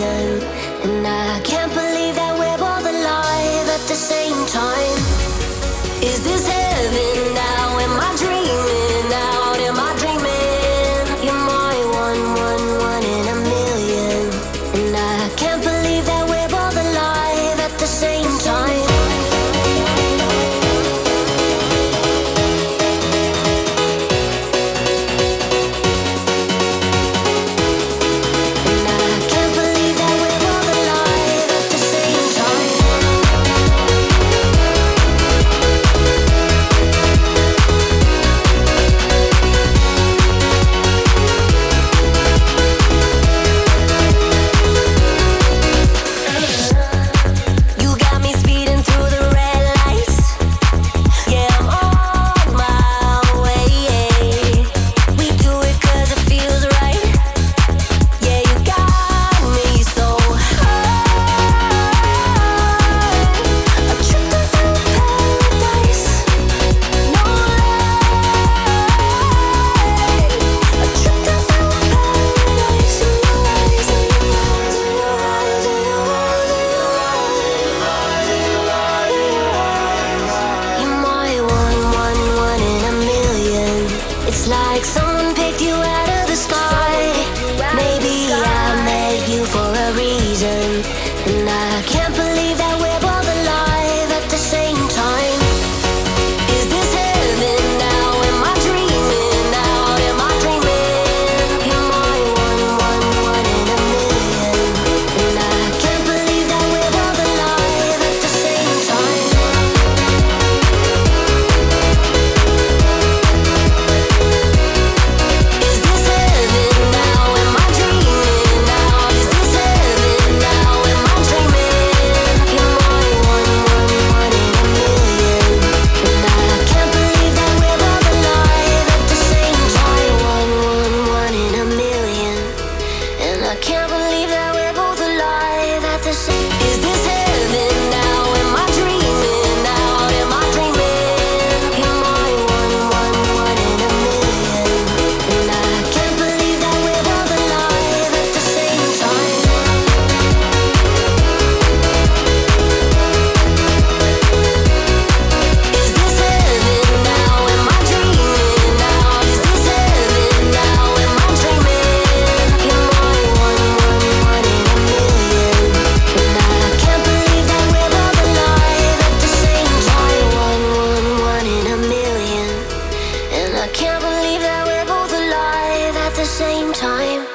reason. And I can't believe that we're both alive at the same time. Is this heaven now? Am I dreaming out? Am I dreaming? You're my one in a million. And I can't believe that we're both alive at the same time. It's like someone picked you out of the sky. Maybe I met you for a reason. And I can't believe that we're both alive at the same time. Is this heaven now? Am I dreaming out? Am I dreaming? You're my one in a million. And I can't believe that we're both alive at the same time. I can't believe that we're both alive at the same time.